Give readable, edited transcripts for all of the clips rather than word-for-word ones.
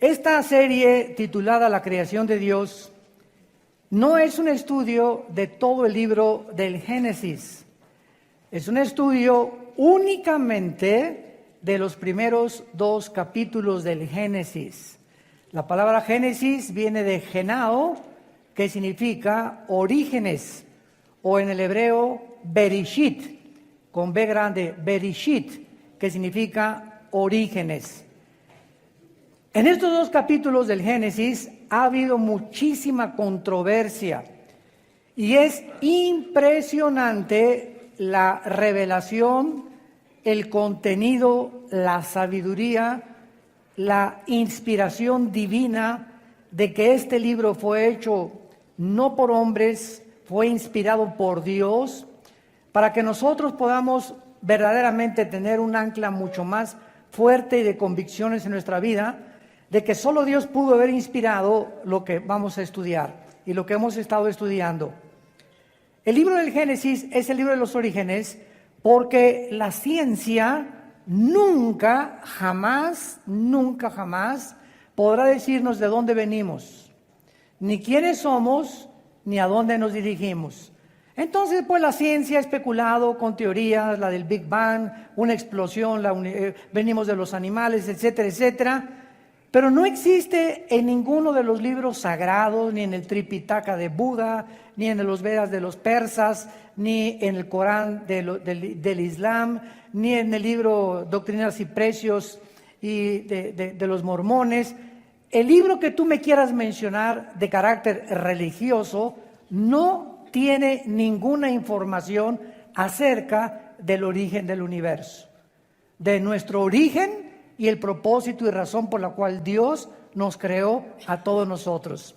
Esta serie titulada La creación de Dios no es un estudio de todo el libro del Génesis. Es un estudio únicamente de los primeros 2 capítulos del Génesis. La palabra Génesis viene de genao, que significa orígenes, o en el hebreo berishit, con B grande, berishit, que significa orígenes. En estos 2 capítulos del Génesis ha habido muchísima controversia y es impresionante la revelación, el contenido, la sabiduría, la inspiración divina de que este libro fue hecho no por hombres, fue inspirado por Dios, para que nosotros podamos verdaderamente tener un ancla mucho más fuerte y de convicciones en nuestra vida, de que solo Dios pudo haber inspirado lo que vamos a estudiar y lo que hemos estado estudiando. El libro del Génesis es el libro de los orígenes porque la ciencia nunca, jamás podrá decirnos de dónde venimos, ni quiénes somos, ni a dónde nos dirigimos. Entonces, pues la ciencia ha especulado con teorías, la del Big Bang, una explosión, venimos de los animales, etcétera, etcétera. Pero no existe en ninguno de los libros sagrados, ni en el Tripitaka de Buda, ni en los Vedas de los persas, ni en el Corán del Islam, ni en el libro Doctrinas y Precios y de los mormones. El libro que tú me quieras mencionar de carácter religioso no tiene ninguna información acerca del origen del universo, de nuestro origen y el propósito y razón por la cual Dios nos creó a todos nosotros.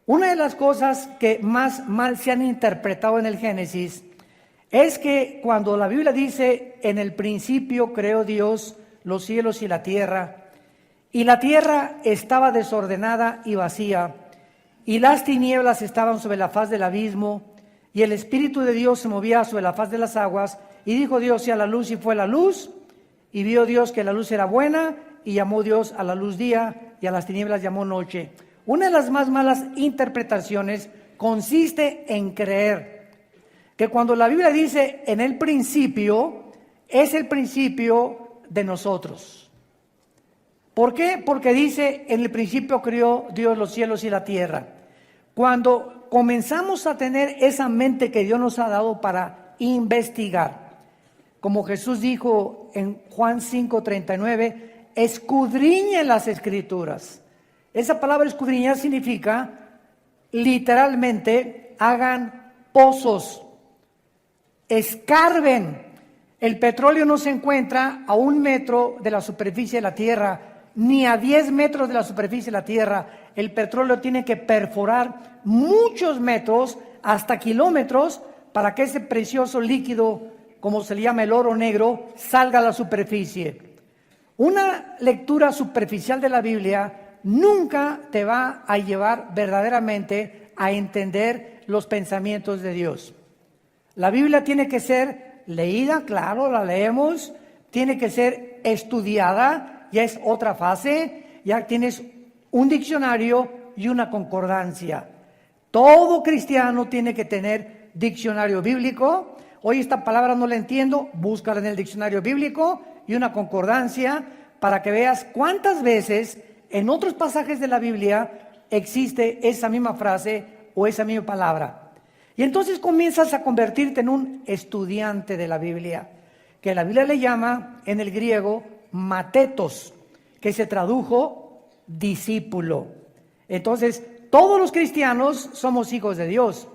Una de las cosas que más mal se han interpretado en el Génesis es que cuando la Biblia dice, en el principio creó Dios los cielos y la tierra estaba desordenada y vacía, y las tinieblas estaban sobre la faz del abismo, y el Espíritu de Dios se movía sobre la faz de las aguas, y dijo Dios, sea la luz, y fue la luz. Y vio Dios que la luz era buena, y llamó Dios a la luz día, y a las tinieblas llamó noche. Una de las más malas interpretaciones consiste en creer que cuando la Biblia dice en el principio, es el principio de nosotros. ¿Por qué? Porque dice, en el principio creó Dios los cielos y la tierra. Cuando comenzamos a tener esa mente que Dios nos ha dado para investigar, como Jesús dijo en Juan 5:39, escudriñen las Escrituras. Esa palabra escudriñar significa, literalmente, hagan pozos, escarben. El petróleo no se encuentra a 1 metro de la superficie de la tierra, ni a 10 metros de la superficie de la tierra. El petróleo tiene que perforar muchos metros, hasta kilómetros, para que ese precioso líquido, como se le llama el oro negro, salga a la superficie. Una lectura superficial de la Biblia nunca te va a llevar verdaderamente a entender los pensamientos de Dios. La Biblia tiene que ser leída, claro, la leemos, tiene que ser estudiada, ya es otra fase, ya tienes un diccionario y una concordancia. Todo cristiano tiene que tener diccionario bíblico. Hoy esta palabra no la entiendo, búscala en el diccionario bíblico y una concordancia para que veas cuántas veces en otros pasajes de la Biblia existe esa misma frase o esa misma palabra. Y entonces comienzas a convertirte en un estudiante de la Biblia, que la Biblia le llama en el griego matetos, que se tradujo discípulo. Entonces, todos los cristianos somos hijos de Dios,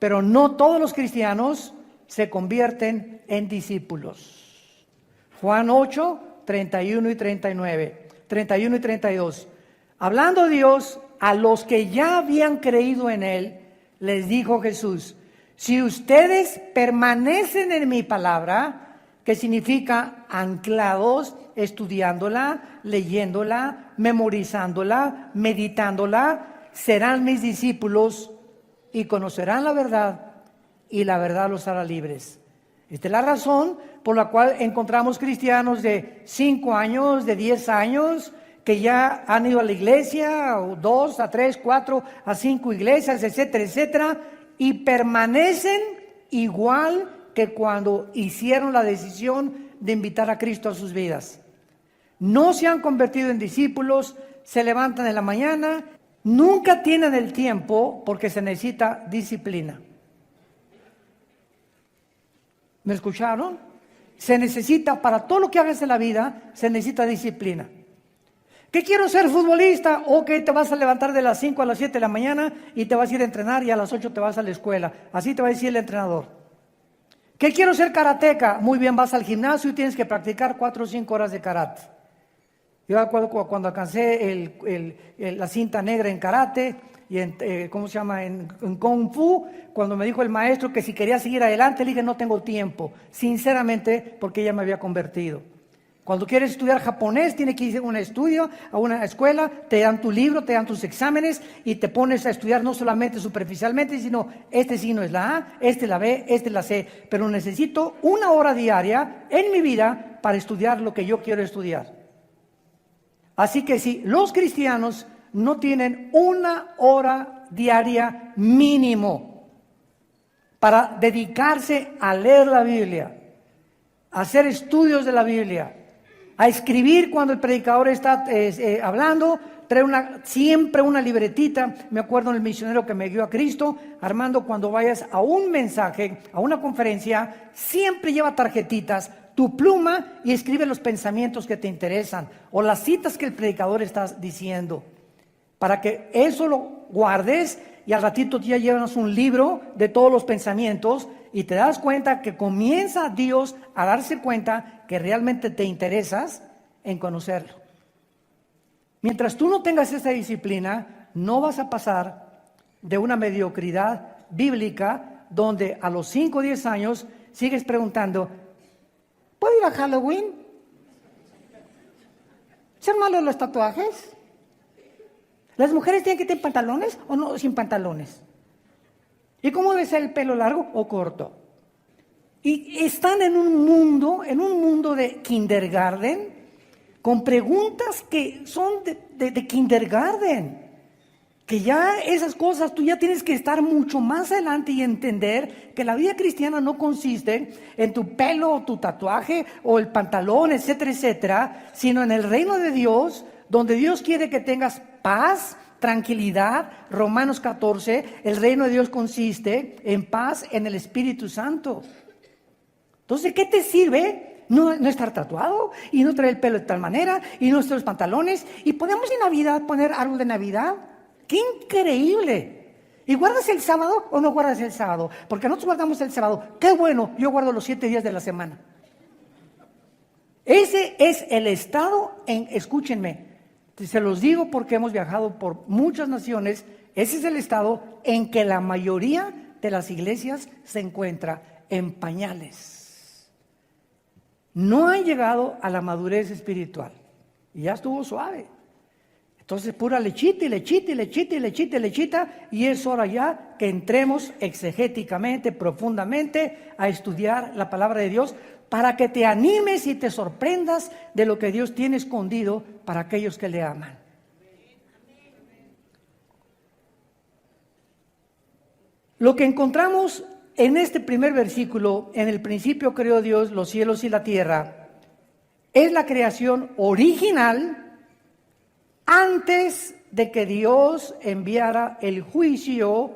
pero no todos los cristianos se convierten en discípulos. Juan 8, 31 y 39, 31 y 32. Hablando Dios a los que ya habían creído en Él, les dijo Jesús, si ustedes permanecen en mi palabra, que significa anclados, estudiándola, leyéndola, memorizándola, meditándola, serán mis discípulos y conocerán la verdad, y la verdad los hará libres. Esta es la razón por la cual encontramos cristianos de 5 años, de 10 años, que ya han ido a la iglesia, o 2, a 3, 4, a 5 iglesias, etcétera, etcétera, y permanecen igual que cuando hicieron la decisión de invitar a Cristo a sus vidas. No se han convertido en discípulos, se levantan en la mañana, nunca tienen el tiempo porque se necesita disciplina. ¿Me escucharon? Se necesita, para todo lo que hagas en la vida, se necesita disciplina. ¿Qué quiero ser futbolista? Ok, te vas a levantar de las 5 a las 7 de la mañana y te vas a ir a entrenar y a las 8 te vas a la escuela. Así te va a decir el entrenador. ¿Qué quiero ser karateca? Muy bien, vas al gimnasio y tienes que practicar 4 o 5 horas de karate. Yo cuando alcancé la cinta negra en karate y en Kung Fu, cuando me dijo el maestro que si quería seguir adelante, le dije no tengo tiempo, sinceramente, porque ya me había convertido. Cuando quieres estudiar japonés, tienes que ir a un estudio, a una escuela, te dan tu libro, te dan tus exámenes y te pones a estudiar no solamente superficialmente, sino este signo es la A, este la B, este la C, pero necesito 1 hora diaria en mi vida para estudiar lo que yo quiero estudiar. Así que si los cristianos no tienen 1 hora diaria mínimo para dedicarse a leer la Biblia, a hacer estudios de la Biblia, a escribir cuando el predicador está hablando, traer siempre una libretita. Me acuerdo del misionero que me guió a Cristo, Armando, cuando vayas a un mensaje, a una conferencia, siempre lleva tarjetitas, tu pluma y escribe los pensamientos que te interesan o las citas que el predicador está diciendo, para que eso lo guardes y al ratito ya llevas un libro de todos los pensamientos y te das cuenta que comienza Dios a darse cuenta que realmente te interesas en conocerlo. Mientras tú no tengas esa disciplina, no vas a pasar de una mediocridad bíblica donde a los 5 o 10 años sigues preguntando, ¿puedo ir a Halloween? ¿Ser malo los tatuajes? ¿Las mujeres tienen que tener pantalones o no sin pantalones? ¿Y cómo debe ser el pelo, largo o corto? Y están en un mundo de kindergarten, con preguntas que son de kindergarten, que ya esas cosas tú ya tienes que estar mucho más adelante y entender que la vida cristiana no consiste en tu pelo o tu tatuaje o el pantalón, etcétera, etcétera, sino en el reino de Dios, donde Dios quiere que tengas paz, tranquilidad. Romanos 14, el reino de Dios consiste en paz en el Espíritu Santo. Entonces, ¿qué te sirve no estar tatuado y no traer el pelo de tal manera y no estar los pantalones? Y podemos en Navidad poner árbol de Navidad. ¡Qué increíble! ¿Y guardas el sábado o no guardas el sábado? Porque nosotros guardamos el sábado. ¡Qué bueno! Yo guardo los 7 días de la semana. Ese es el estado escúchenme, se los digo porque hemos viajado por muchas naciones, ese es el estado en que la mayoría de las iglesias se encuentra en pañales. No han llegado a la madurez espiritual y ya estuvo suave. Entonces pura lechita y lechita y lechita y lechita y lechita, y es hora ya que entremos exegéticamente, profundamente a estudiar la palabra de Dios para que te animes y te sorprendas de lo que Dios tiene escondido para aquellos que le aman. Lo que encontramos en este primer versículo, en el principio creó Dios los cielos y la tierra, es la creación original antes de que Dios enviara el juicio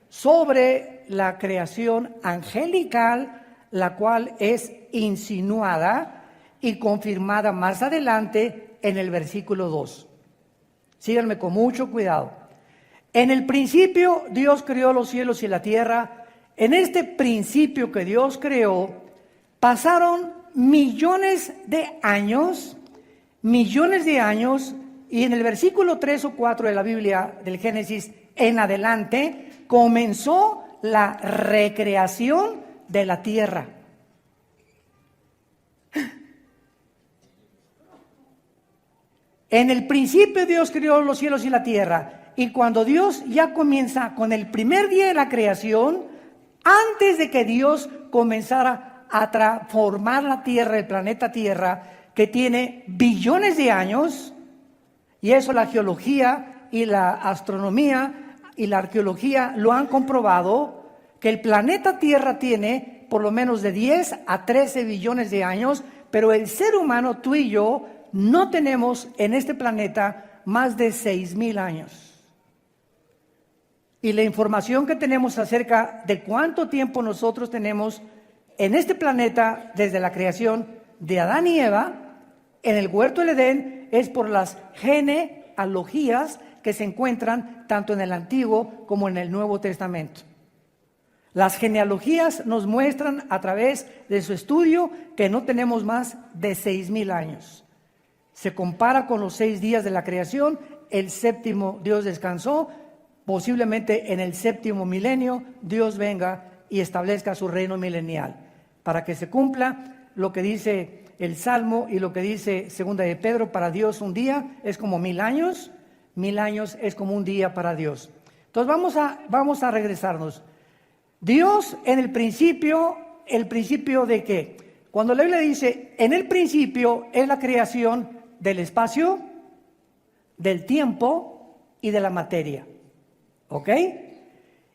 sobre la creación angelical, la cual es insinuada y confirmada más adelante en el versículo 2. Síganme con mucho cuidado. En el principio Dios creó los cielos y la tierra. En este principio que Dios creó, pasaron millones de años, y en el versículo 3 o 4 de la Biblia del Génesis en adelante, comenzó la recreación de la tierra. En el principio Dios creó los cielos y la tierra, y cuando Dios ya comienza con el primer día de la creación, antes de que Dios comenzara a transformar la tierra, el planeta Tierra, que tiene billones de años, Y eso la geología y la astronomía y la arqueología lo han comprobado, que el planeta Tierra tiene por lo menos de 10 a 13 billones de años, pero el ser humano, tú y yo, no tenemos en este planeta más de 6,000 años. Y la información que tenemos acerca de cuánto tiempo nosotros tenemos en este planeta desde la creación de Adán y Eva en el huerto del Edén es por las genealogías que se encuentran tanto en el Antiguo como en el Nuevo Testamento. Las genealogías nos muestran a través de su estudio que no tenemos más de 6,000 años. Se compara con los 6 días de la creación, el séptimo Dios descansó, posiblemente en el séptimo milenio Dios venga y establezca su reino milenial, para que se cumpla lo que dice el Salmo y lo que dice Segunda de Pedro: para Dios un día es como 1,000 años, 1,000 años es como un día para Dios. Entonces vamos a regresarnos. Dios en el principio de qué? Cuando la Biblia dice, en el principio es la creación del espacio, del tiempo y de la materia. ¿Ok?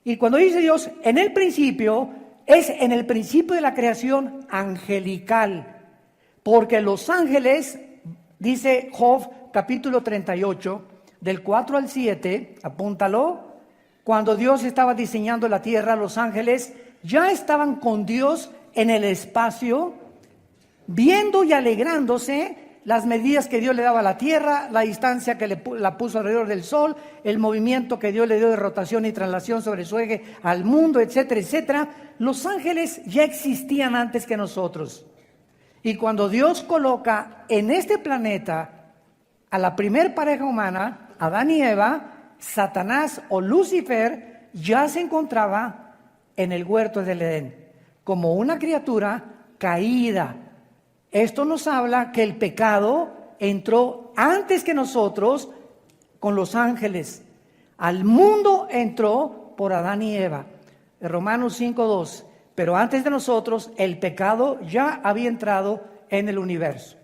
Y cuando dice Dios, en el principio, es en el principio de la creación angelical. Porque los ángeles, dice Job capítulo 38, del 4 al 7, apúntalo, cuando Dios estaba diseñando la tierra, los ángeles ya estaban con Dios en el espacio, viendo y alegrándose las medidas que Dios le daba a la tierra, la distancia que la puso alrededor del sol, el movimiento que Dios le dio de rotación y traslación sobre su eje al mundo, etcétera, etcétera. Los ángeles ya existían antes que nosotros. Y cuando Dios coloca en este planeta a la primer pareja humana, Adán y Eva, Satanás o Lucifer ya se encontraba en el huerto del Edén como una criatura caída. Esto nos habla que el pecado entró antes que nosotros con los ángeles. Al mundo entró por Adán y Eva. Romanos 5:2. Pero antes de nosotros el pecado ya había entrado en el universo.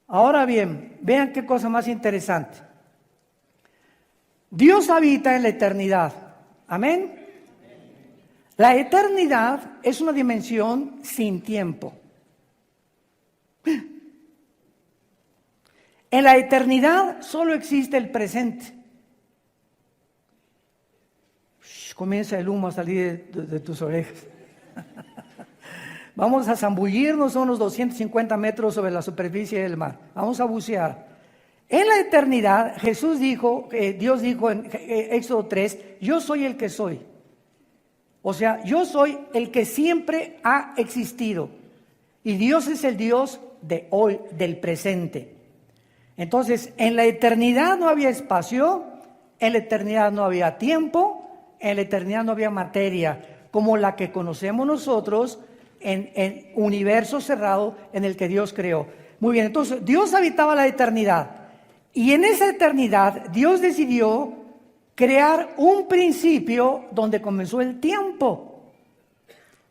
Ahora bien, vean qué cosa más interesante. Dios habita en la eternidad. Amén. La eternidad es una dimensión sin tiempo. En la eternidad solo existe el presente. Comienza el humo a salir de tus orejas. Vamos a zambullirnos a unos 250 metros sobre la superficie del mar. Vamos a bucear. En la eternidad, Dios dijo en Éxodo 3, yo soy el que soy. O sea, yo soy el que siempre ha existido. Y Dios es el Dios de hoy, del presente. Entonces, en la eternidad no había espacio, en la eternidad no había tiempo, en la eternidad no había materia, como la que conocemos nosotros en universo cerrado en el que Dios creó. Muy bien, entonces Dios habitaba la eternidad. Y en esa eternidad Dios decidió crear un principio donde comenzó el tiempo,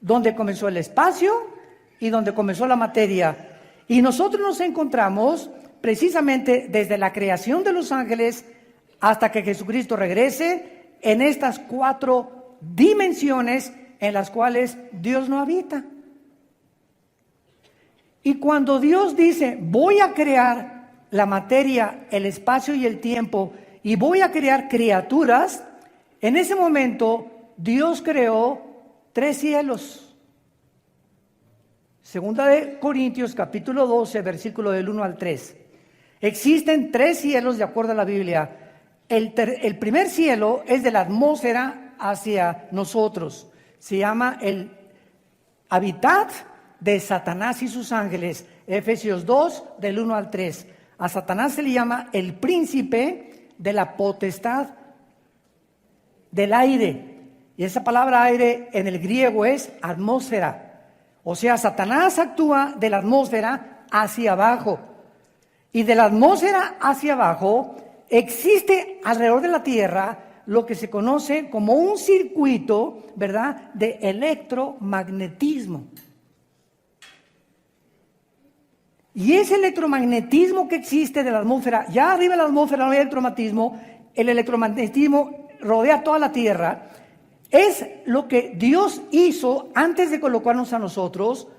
donde comenzó el espacio y donde comenzó la materia. Y nosotros nos encontramos precisamente desde la creación de los ángeles hasta que Jesucristo regrese en estas 4 dimensiones en las cuales Dios no habita. Y cuando Dios dice, voy a crear la materia, el espacio y el tiempo, y voy a crear criaturas, en ese momento Dios creó 3 cielos. Segunda de Corintios capítulo 12, versículo del 1 al 3. Existen 3 cielos de acuerdo a la Biblia. El primer cielo es de la atmósfera hacia nosotros. Se llama el hábitat de Satanás y sus ángeles. Efesios 2, del 1 al 3. A Satanás se le llama el príncipe de la potestad del aire. Y esa palabra aire en el griego es atmósfera. O sea, Satanás actúa de la atmósfera hacia abajo. Y de la atmósfera hacia abajo existe alrededor de la Tierra lo que se conoce como un circuito, ¿verdad?, de electromagnetismo. Y ese electromagnetismo que existe de la atmósfera, ya arriba de la atmósfera no hay electromagnetismo, el electromagnetismo rodea toda la Tierra, es lo que Dios hizo antes de colocarnos a nosotros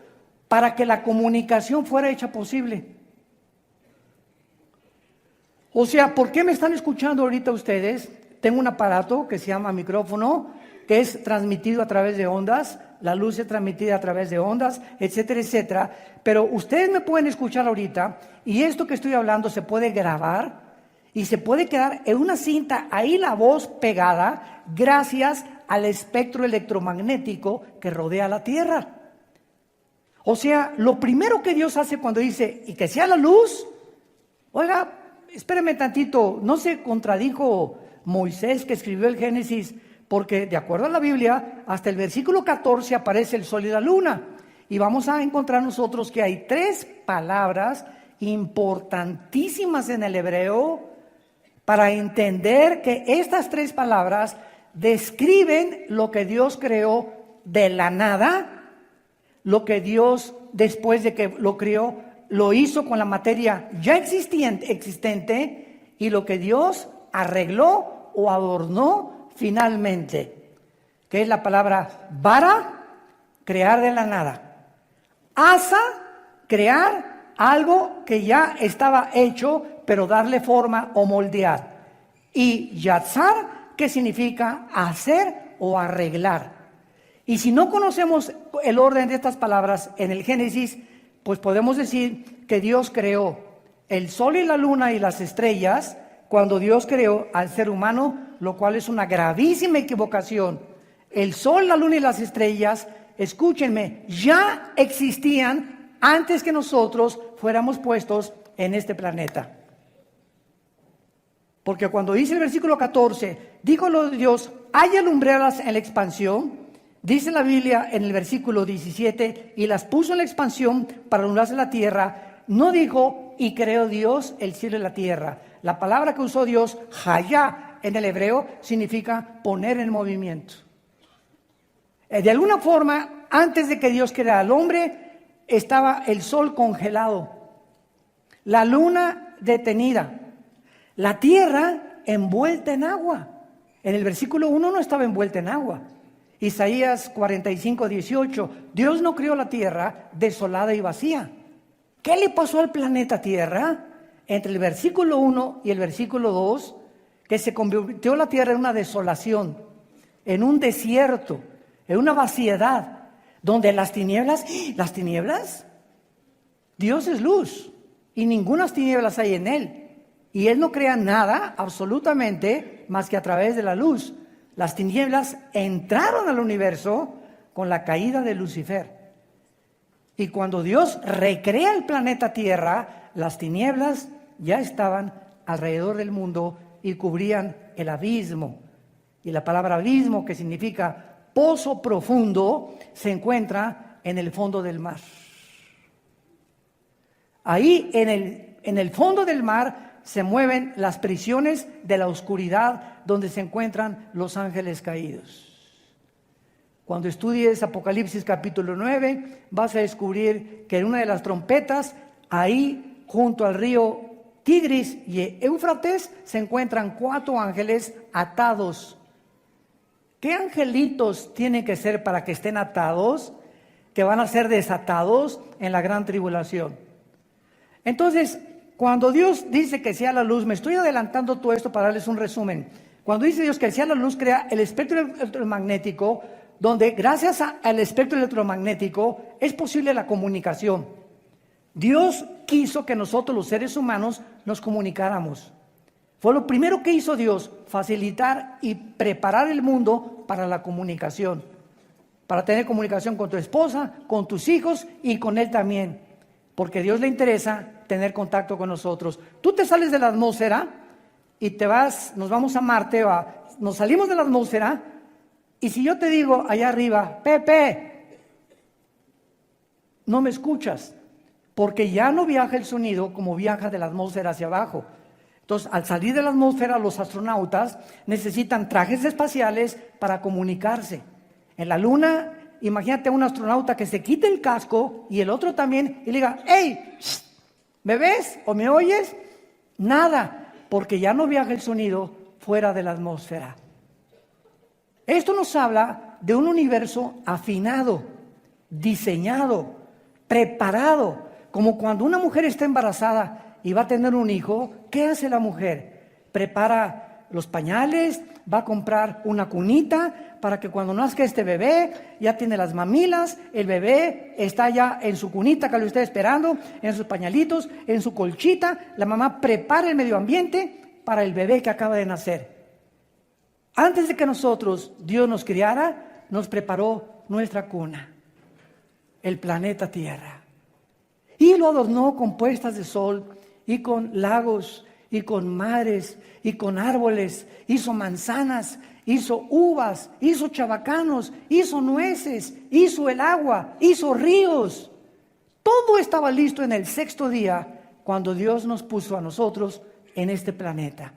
para que la comunicación fuera hecha posible. O sea, ¿por qué me están escuchando ahorita ustedes? Tengo un aparato que se llama micrófono, que es transmitido a través de ondas, la luz es transmitida a través de ondas, etcétera, etcétera. Pero ustedes me pueden escuchar ahorita y esto que estoy hablando se puede grabar y se puede quedar en una cinta, ahí la voz pegada, gracias al espectro electromagnético que rodea la Tierra. O sea, lo primero que Dios hace cuando dice, y que sea la luz, oiga, espéreme tantito, no se contradijo Moisés que escribió el Génesis, porque de acuerdo a la Biblia, hasta el versículo 14 aparece el sol y la luna. Y vamos a encontrar nosotros que hay 3 palabras importantísimas en el hebreo para entender que estas 3 palabras describen lo que Dios creó de la nada, lo que Dios después de que lo creó, lo hizo con la materia ya existente y lo que Dios arregló o adornó finalmente, que es la palabra bara, crear de la nada, asa, crear algo que ya estaba hecho, pero darle forma o moldear, y yatzar, que significa hacer o arreglar. Y si no conocemos el orden de estas palabras en el Génesis, pues podemos decir que Dios creó el sol y la luna y las estrellas cuando Dios creó al ser humano, lo cual es una gravísima equivocación. El sol, la luna y las estrellas, escúchenme, ya existían antes que nosotros fuéramos puestos en este planeta. Porque cuando dice el versículo 14, díjolo Dios, haya lumbreras en la expansión, dice la Biblia en el versículo 17, y las puso en la expansión para alumbrarse la tierra, no dijo, y creó Dios el cielo y la tierra. La palabra que usó Dios, hayá, en el hebreo, significa poner en movimiento. De alguna forma, antes de que Dios creara al hombre, estaba el sol congelado, la luna detenida, la tierra envuelta en agua. En el versículo 1 no estaba envuelta en agua. Isaías 45:18, Dios no creó la tierra desolada y vacía. ¿Qué le pasó al planeta Tierra? Entre el versículo 1 y el versículo 2, que se convirtió la tierra en una desolación, en un desierto, en una vaciedad, donde las tinieblas, Dios es luz y ninguna tinieblas hay en Él. Y Él no crea nada, absolutamente, más que a través de la luz. Las tinieblas entraron al universo con la caída de Lucifer. Y cuando Dios recrea el planeta Tierra, las tinieblas ya estaban alrededor del mundo y cubrían el abismo. Y la palabra abismo, que significa pozo profundo, se encuentra en el fondo del mar. Ahí en el fondo del mar se mueven las prisiones de la oscuridad donde se encuentran los ángeles caídos. Cuando estudies Apocalipsis capítulo 9, vas a descubrir que en una de las trompetas, ahí junto al río Tigris y Éufrates, se encuentran 4 ángeles atados. ¿Qué angelitos tienen que ser para que estén atados? Que van a ser desatados en la gran tribulación. Entonces, cuando Dios dice que sea la luz, me estoy adelantando todo esto para darles un resumen. Cuando dice Dios que sea la luz, crea el espectro electromagnético, donde gracias al espectro electromagnético es posible la comunicación. Dios quiso que nosotros los seres humanos nos comunicáramos. Fue lo primero que hizo Dios, facilitar y preparar el mundo para la comunicación. Para tener comunicación con tu esposa, con tus hijos y con Él también. Porque a Dios le interesa tener contacto con nosotros. Tú te sales de la atmósfera y nos vamos a Marte, nos salimos de la atmósfera, y si yo te digo allá arriba, Pepe, no me escuchas, porque ya no viaja el sonido como viaja de la atmósfera hacia abajo. Entonces, al salir de la atmósfera, los astronautas necesitan trajes espaciales para comunicarse. En la Luna, imagínate a un astronauta que se quite el casco y el otro también, y le diga, ¡hey! ¿Me ves o me oyes? Nada, porque ya no viaja el sonido fuera de la atmósfera. Esto nos habla de un universo afinado, diseñado, preparado, como cuando una mujer está embarazada y va a tener un hijo. ¿Qué hace la mujer? Prepara los pañales, va a comprar una cunita para que cuando nazca este bebé ya tiene las mamilas, el bebé está ya en su cunita que lo está esperando, en sus pañalitos, en su colchita. La mamá prepara el medio ambiente para el bebé que acaba de nacer. Antes de que nosotros, Dios nos criara, nos preparó nuestra cuna, el planeta Tierra. Y lo adornó con puestas de sol y con lagos y con mares y con árboles. Hizo manzanas, hizo uvas, hizo chabacanos, hizo nueces, hizo el agua, hizo ríos. Todo estaba listo en el sexto día cuando Dios nos puso a nosotros en este planeta.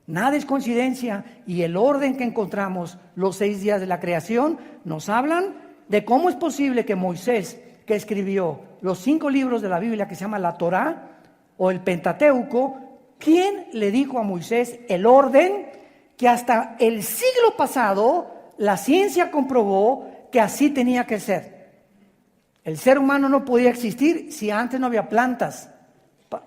Nada es coincidencia, y el orden que encontramos los 6 días de la creación nos hablan de cómo es posible que Moisés, que escribió los 5 libros de la Biblia que se llama la Torá o el Pentateuco, ¿quién le dijo a Moisés el orden que hasta el siglo pasado la ciencia comprobó que así tenía que ser? El ser humano no podía existir si antes no había plantas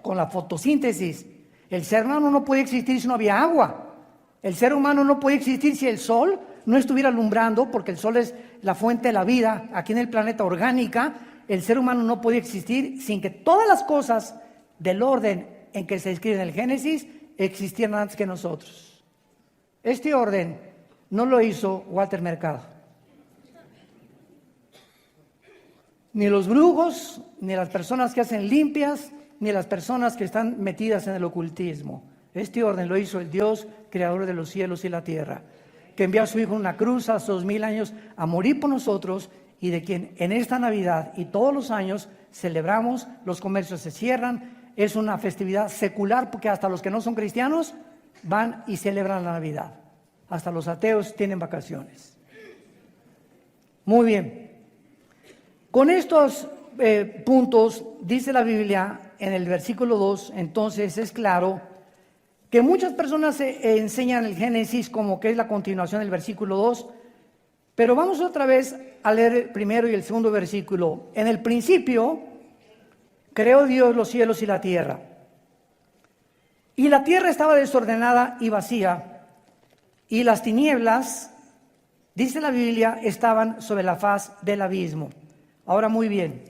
con la fotosíntesis. El ser humano no podía existir si no había agua. El ser humano no podía existir si el sol no estuviera alumbrando, porque el sol es la fuente de la vida aquí en el planeta orgánica. El ser humano no podía existir sin que todas las cosas del orden en que se escribe en el Génesis existieran antes que nosotros. Este orden no lo hizo Walter Mercado. Ni los brujos, ni las personas que hacen limpias, ni las personas que están metidas en el ocultismo. Este orden lo hizo el Dios, creador de los cielos y la tierra, que envió a su Hijo en una cruz hace 2000 años a morir por nosotros, y de quien en esta Navidad y todos los años celebramos. Los comercios se cierran, es una festividad secular, porque hasta los que no son cristianos van y celebran la Navidad. Hasta los ateos tienen vacaciones. Muy bien. Con estos puntos, dice la Biblia en el versículo 2, entonces es claro que muchas personas enseñan el Génesis como que es la continuación del versículo 2, pero vamos otra vez a leer el primero y el segundo versículo. En el principio creó Dios los cielos y la tierra, y la tierra estaba desordenada y vacía, y las tinieblas, dice la Biblia, estaban sobre la faz del abismo. Ahora, muy bien,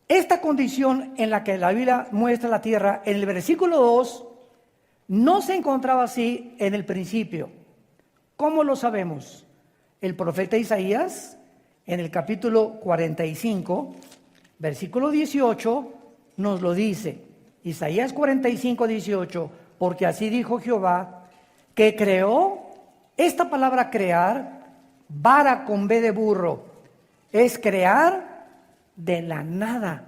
esta condición en la que la Biblia muestra la tierra en el versículo 2 no se encontraba así en el principio. ¿Cómo lo sabemos? El profeta Isaías, en el capítulo 45, versículo 18, nos lo dice. Isaías 45, 18, porque así dijo Jehová, que creó, esta palabra crear, vara con B de burro, es crear de la nada,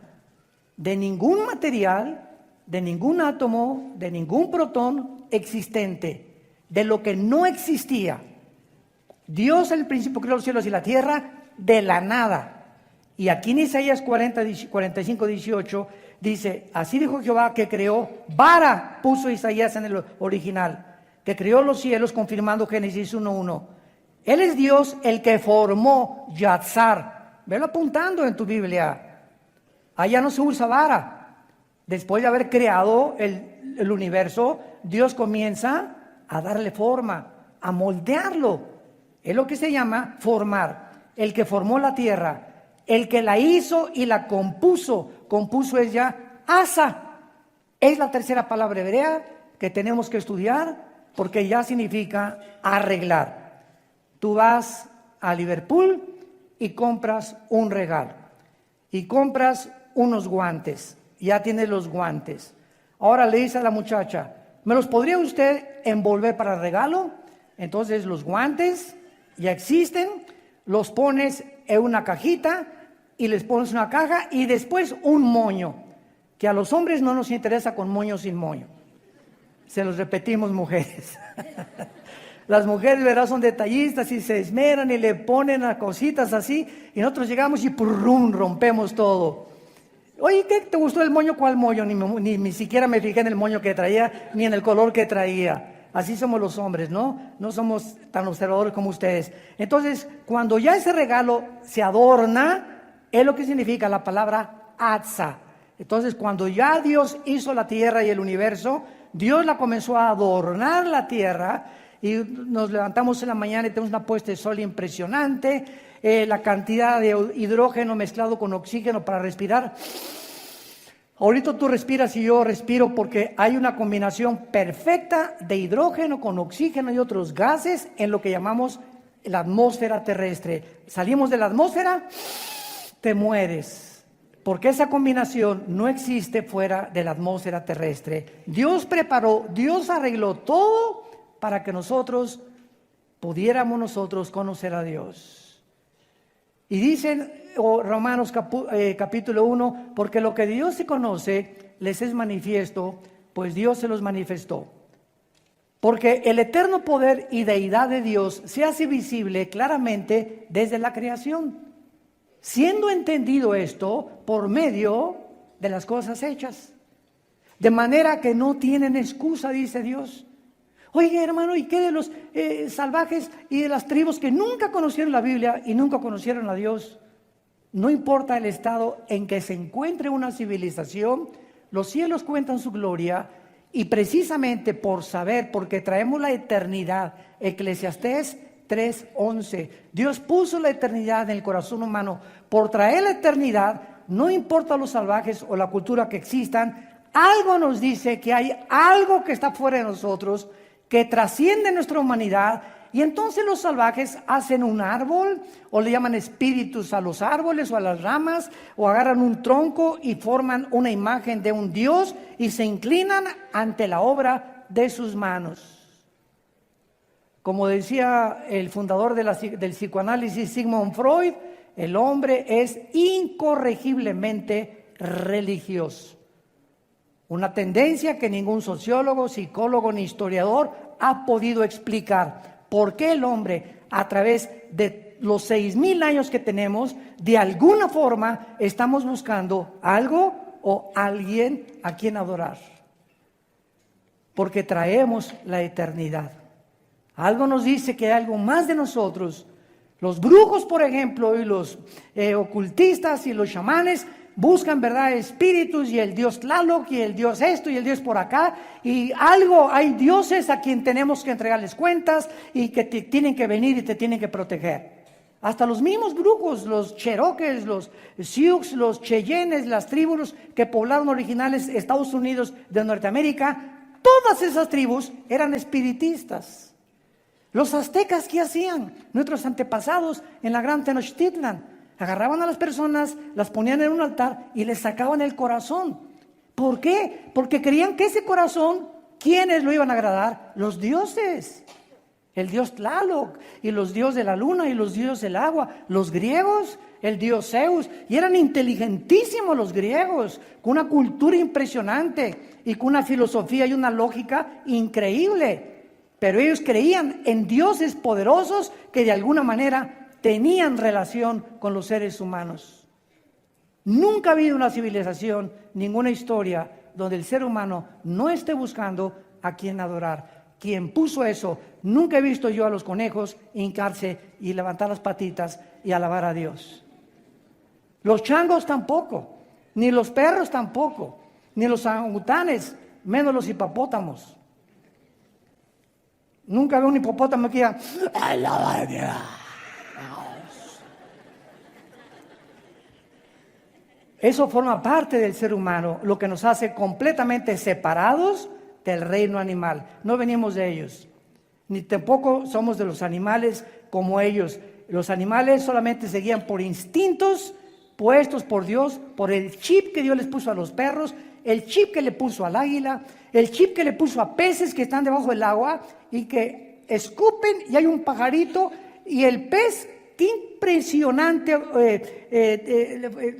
de ningún material, de ningún átomo, de ningún protón existente, de lo que no existía. Dios al principio creó los cielos y la tierra de la nada. Y aquí en Isaías 45, 18 dice, así dijo Jehová, que creó, vara puso Isaías en el original, que creó los cielos, confirmando Génesis 1:1. Él es Dios el que formó Yatzar. Velo apuntando en tu Biblia. Allá no se usa vara. Después de haber creado el universo, Dios comienza a darle forma, a moldearlo. Es lo que se llama formar. El que formó la tierra, el que la hizo y la compuso. Compuso es ya asa. Es la tercera palabra hebrea que tenemos que estudiar, porque ya significa arreglar. Tú vas a Liverpool y compras un regalo, y compras unos guantes, ya tienes los guantes. Ahora le dice a la muchacha, ¿me los podría usted envolver para regalo? Entonces los guantes ya existen, los pones en una cajita y les pones una caja y después un moño, que a los hombres no nos interesa con moño sin moño. Se los repetimos, mujeres. Las mujeres, ¿verdad?, son detallistas y se esmeran y le ponen a cositas así, y nosotros llegamos y ¡purrum!, rompemos todo. Oye, ¿qué te gustó el moño? ¿Cuál moño? Ni siquiera me fijé en el moño que traía, ni en el color que traía. Así somos los hombres, ¿no? No somos tan observadores como ustedes. Entonces, cuando ya ese regalo se adorna, es lo que significa la palabra atza. Entonces, cuando ya Dios hizo la tierra y el universo, Dios la comenzó a adornar la tierra y nos levantamos en la mañana y tenemos una puesta de sol impresionante, la cantidad de hidrógeno mezclado con oxígeno para respirar. Ahorita tú respiras y yo respiro porque hay una combinación perfecta de hidrógeno con oxígeno y otros gases en lo que llamamos la atmósfera terrestre. Salimos de la atmósfera, te mueres, porque esa combinación no existe fuera de la atmósfera terrestre. Dios preparó, Dios arregló todo para que nosotros pudiéramos conocer a Dios. Y dicen Romanos capítulo 1, porque lo que Dios se conoce les es manifiesto, pues Dios se los manifestó. Porque el eterno poder y deidad de Dios se hace visible claramente desde la creación, siendo entendido esto por medio de las cosas hechas. De manera que no tienen excusa, dice Dios. Oye, hermano, ¿y qué de los salvajes y de las tribus que nunca conocieron la Biblia y nunca conocieron a Dios? No importa el estado en que se encuentre una civilización, los cielos cuentan su gloria y precisamente por saber, porque traemos la eternidad, Eclesiastés 3:11, Dios puso la eternidad en el corazón humano. Por traer la eternidad, no importa los salvajes o la cultura que existan, algo nos dice que hay algo que está fuera de nosotros, que trasciende nuestra humanidad, y entonces los salvajes hacen un árbol, o le llaman espíritus a los árboles o a las ramas, o agarran un tronco y forman una imagen de un dios y se inclinan ante la obra de sus manos. Como decía el fundador del psicoanálisis, Sigmund Freud, el hombre es incorregiblemente religioso. Una tendencia que ningún sociólogo, psicólogo ni historiador ha podido explicar. ¿Por qué el hombre, a través de los 6,000 años que tenemos, de alguna forma estamos buscando algo o alguien a quien adorar? Porque traemos la eternidad. Algo nos dice que hay algo más de nosotros. Los brujos, por ejemplo, y los ocultistas y los chamanes buscan, ¿verdad?, espíritus y el dios Tlaloc y el dios esto y el dios por acá, y hay dioses a quien tenemos que entregarles cuentas y que tienen que venir y te tienen que proteger. Hasta los mismos brujos, los Cherokees, los Sioux, los Cheyennes, las tribus que poblaron originales Estados Unidos de Norteamérica, todas esas tribus eran espiritistas. Los aztecas, ¿qué hacían? Nuestros antepasados en la Gran Tenochtitlan agarraban a las personas, las ponían en un altar y les sacaban el corazón. ¿Por qué? Porque creían que ese corazón, ¿quiénes lo iban a agradar? Los dioses. El dios Tlaloc y los dioses de la luna y los dioses del agua. Los griegos, el dios Zeus. Y eran inteligentísimos los griegos, con una cultura impresionante y con una filosofía y una lógica increíble. Pero ellos creían en dioses poderosos que de alguna manera tenían relación con los seres humanos. Nunca ha habido una civilización, ninguna historia, donde el ser humano no esté buscando a quien adorar. Quien puso eso, nunca he visto yo a los conejos hincarse y levantar las patitas y alabar a Dios. Los changos tampoco, ni los perros tampoco, ni los orangutanes, menos los hipopótamos. Nunca veo un hipopótamo que diga, alabar a Dios. Eso forma parte del ser humano, lo que nos hace completamente separados del reino animal. No venimos de ellos, ni tampoco somos de los animales como ellos. Los animales solamente se guían por instintos puestos por Dios, por el chip que Dios les puso a los perros, el chip que le puso al águila, el chip que le puso a peces que están debajo del agua y que escupen y hay un pajarito y el pez. Qué impresionante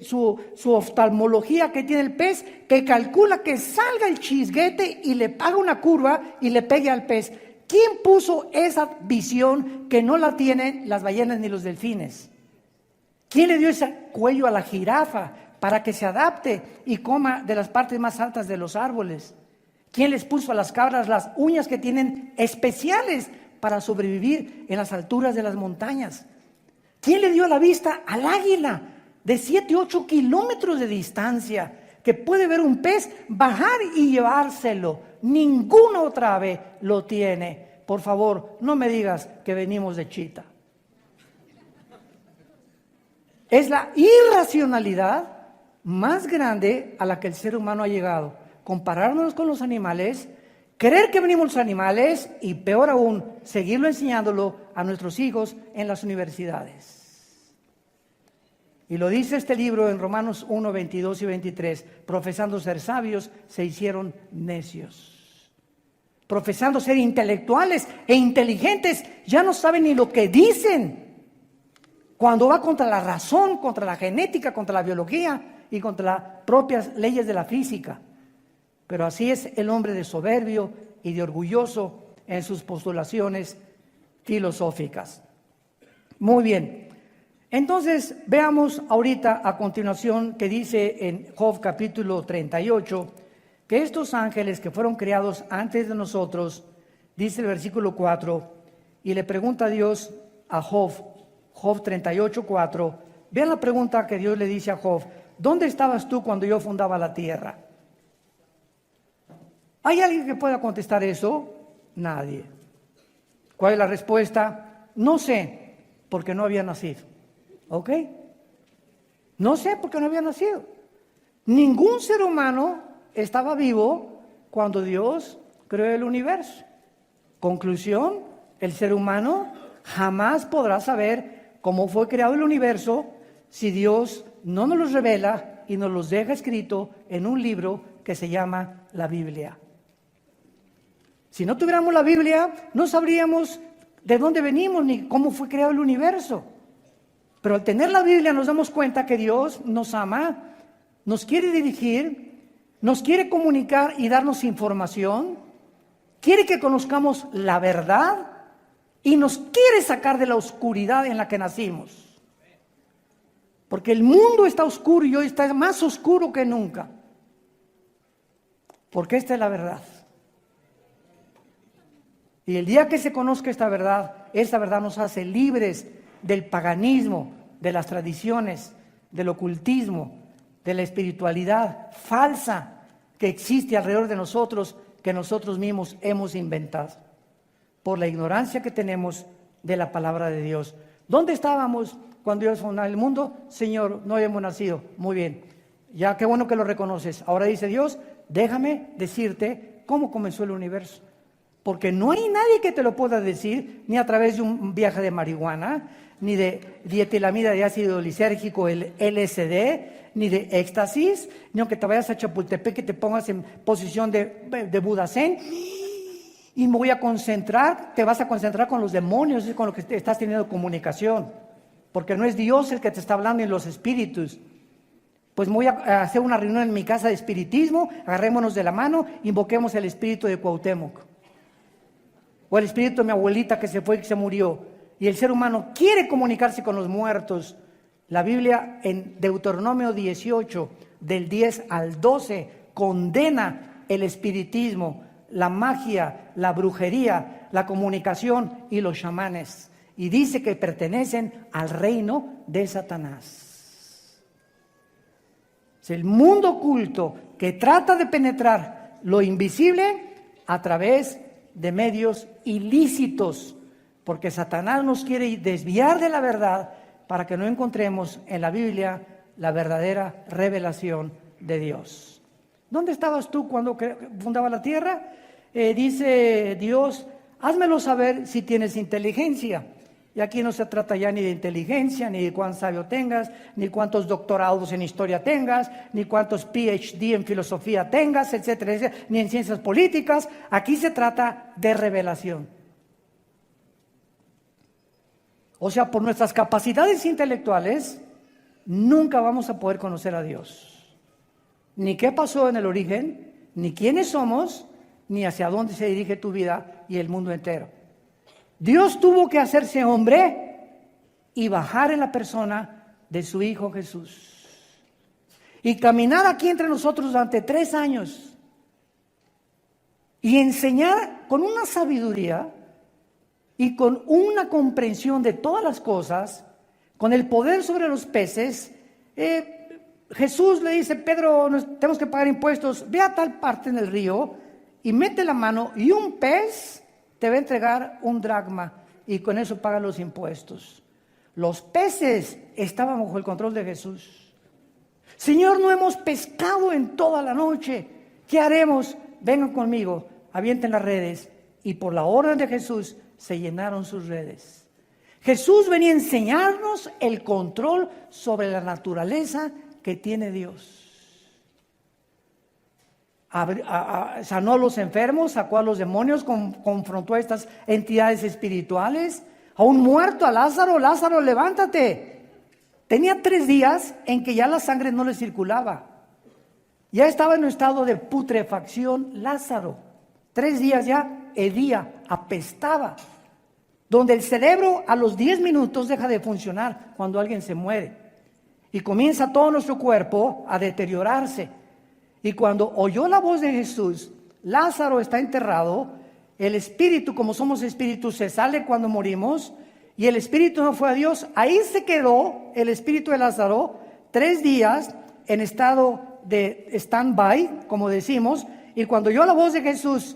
su oftalmología que tiene el pez, que calcula que salga el chisguete y le haga una curva y le pegue al pez. ¿Quién puso esa visión que no la tienen las ballenas ni los delfines? ¿Quién le dio ese cuello a la jirafa? para que se adapte y coma de las partes más altas de los árboles? ¿Quién les puso a las cabras las uñas que tienen especiales para sobrevivir en las alturas de las montañas? ¿Quién le dio la vista al águila de 7, 8 kilómetros de distancia, que puede ver un pez bajar y llevárselo? Ninguna otra ave lo tiene. Por favor, no me digas que venimos de chita. Es la irracionalidad más grande a la que el ser humano ha llegado. Compararnos con los animales, creer que venimos los animales y peor aún, seguirlo enseñándolo a nuestros hijos en las universidades. Y lo dice este libro en Romanos 1, 22 y 23. Profesando ser sabios, se hicieron necios. Profesando ser intelectuales e inteligentes, ya no saben ni lo que dicen. Cuando va contra la razón, contra la genética, contra la biología y contra las propias leyes de la física. Pero así es el hombre de soberbio y de orgulloso en sus postulaciones filosóficas. Muy bien. Entonces, veamos ahorita a continuación que dice en Job capítulo 38, que estos ángeles que fueron creados antes de nosotros, dice el versículo 4, y le pregunta a Dios a Job 38, 4, vean la pregunta que Dios le dice a Job: ¿dónde estabas tú cuando yo fundaba la tierra? ¿Hay alguien que pueda contestar eso? Nadie. ¿Cuál es la respuesta? No sé, porque no había nacido. ¿Ok? No sé porque no había nacido. Ningún ser humano estaba vivo cuando Dios creó el universo. Conclusión, el ser humano jamás podrá saber cómo fue creado el universo si Dios no nos los revela y nos los deja escrito en un libro que se llama la Biblia. Si no tuviéramos la Biblia, no sabríamos de dónde venimos ni cómo fue creado el universo. Pero al tener la Biblia nos damos cuenta que Dios nos ama, nos quiere dirigir, nos quiere comunicar y darnos información, quiere que conozcamos la verdad y nos quiere sacar de la oscuridad en la que nacimos. Porque el mundo está oscuro y hoy está más oscuro que nunca. Porque esta es la verdad. Y el día que se conozca esta verdad nos hace libres del paganismo, de las tradiciones, del ocultismo, de la espiritualidad falsa que existe alrededor de nosotros, que nosotros mismos hemos inventado, por la ignorancia que tenemos de la palabra de Dios. ¿Dónde estábamos cuando Dios fundó el mundo? Señor, no habíamos nacido. Muy bien, ya qué bueno que lo reconoces. Ahora dice Dios, déjame decirte cómo comenzó el universo. Porque no hay nadie que te lo pueda decir, ni a través de un viaje de marihuana, ni de dietilamida de ácido lisérgico, el LSD, ni de éxtasis, ni aunque te vayas a Chapultepec y te pongas en posición de Buda Zen, y me voy a concentrar, te vas a concentrar con los demonios, es con lo que estás teniendo comunicación, porque no es Dios el que te está hablando en los espíritus. Pues me voy a hacer una reunión en mi casa de espiritismo, agarrémonos de la mano, invoquemos el espíritu de Cuauhtémoc. O el espíritu de mi abuelita que se fue y que se murió. Y el ser humano quiere comunicarse con los muertos. La Biblia en Deuteronomio 18, del 10 al 12, condena el espiritismo, la magia, la brujería, la comunicación y los chamanes. Y dice que pertenecen al reino de Satanás. Es el mundo oculto que trata de penetrar lo invisible a través de medios ilícitos, porque Satanás nos quiere desviar de la verdad para que no encontremos en la Biblia la verdadera revelación de Dios. ¿Dónde estabas tú cuando fundaba la tierra? Dice Dios, házmelo saber si tienes inteligencia. Y aquí no se trata ya ni de inteligencia, ni de cuán sabio tengas, ni cuántos doctorados en historia tengas, ni cuántos PhD en filosofía tengas, etcétera, etcétera, ni en ciencias políticas. Aquí se trata de revelación. O sea, por nuestras capacidades intelectuales, nunca vamos a poder conocer a Dios. Ni qué pasó en el origen, ni quiénes somos, ni hacia dónde se dirige tu vida y el mundo entero. Dios tuvo que hacerse hombre y bajar en la persona de su Hijo Jesús. y caminar aquí entre nosotros durante 3 años y enseñar con una sabiduría y con una comprensión de todas las cosas, con el poder sobre los peces. Jesús le dice: Pedro, tenemos que pagar impuestos, ve a tal parte en el río y mete la mano y un pez te va a entregar un dracma y con eso paga los impuestos. Los peces estaban bajo el control de Jesús. Señor, no hemos pescado en toda la noche, ¿qué haremos? Vengan conmigo, avienten las redes. Y por la orden de Jesús se llenaron sus redes. Jesús venía a enseñarnos el control sobre la naturaleza que tiene Dios. Sanó a los enfermos, sacó a los demonios, confrontó a estas entidades espirituales. A un muerto, a Lázaro: Lázaro, levántate. Tenía 3 días en que ya la sangre no le circulaba. Ya estaba en un estado de putrefacción Lázaro. 3 días ya hedía, apestaba. Donde el cerebro a los 10 minutos deja de funcionar cuando alguien se muere. Y comienza todo nuestro cuerpo a deteriorarse. Y cuando oyó la voz de Jesús: Lázaro está enterrado, el espíritu, como somos espíritus, se sale cuando morimos, y el espíritu no fue a Dios. Ahí se quedó el espíritu de Lázaro 3 días en estado de stand-by, como decimos. Y cuando oyó la voz de Jesús: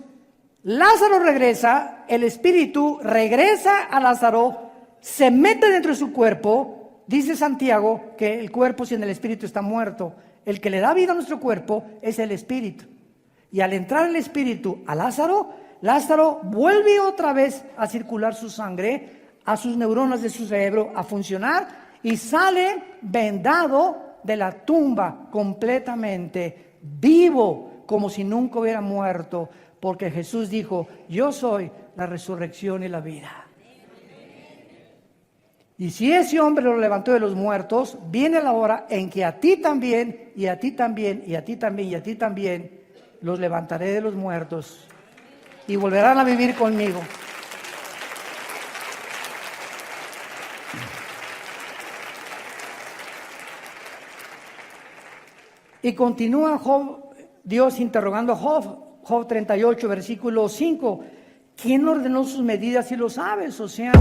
Lázaro regresa, el espíritu regresa a Lázaro, se mete dentro de su cuerpo. Dice Santiago que el cuerpo sin el espíritu está muerto. El que le da vida a nuestro cuerpo es el espíritu. Y al entrar el espíritu a Lázaro, Lázaro vuelve otra vez a circular su sangre, a sus neuronas de su cerebro a funcionar, y sale vendado de la tumba completamente vivo, como si nunca hubiera muerto, porque Jesús dijo: yo soy la resurrección y la vida. Y si ese hombre lo levantó de los muertos, viene la hora en que a ti también, y a ti también, y a ti también, y a ti también, los levantaré de los muertos y volverán a vivir conmigo. Y continúa Dios interrogando a Job 38, versículo 5. ¿Quién ordenó sus medidas y los sabes? O sea,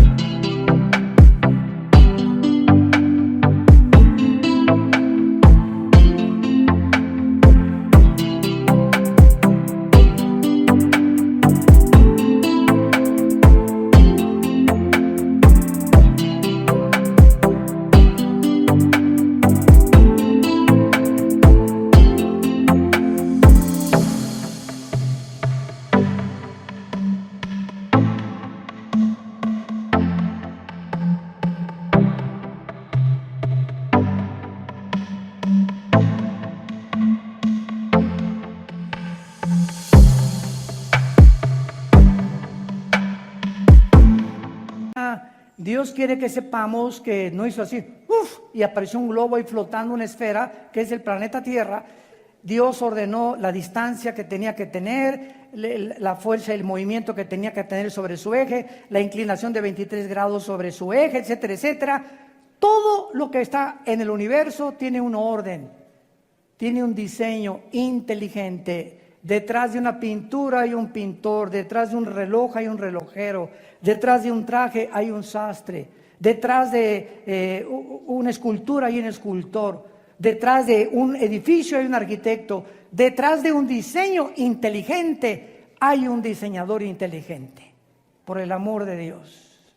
Dios quiere que sepamos que no hizo así, y apareció un globo ahí flotando, una esfera, que es el planeta Tierra. Dios ordenó la distancia que tenía que tener, la fuerza y el movimiento que tenía que tener sobre su eje, la inclinación de 23 grados sobre su eje, etcétera, etcétera. Todo lo que está en el universo tiene un orden, tiene un diseño inteligente. Detrás de una pintura hay un pintor, detrás de un reloj hay un relojero, detrás de un traje hay un sastre, detrás de una escultura hay un escultor, detrás de un edificio hay un arquitecto, detrás de un diseño inteligente hay un diseñador inteligente, por el amor de Dios.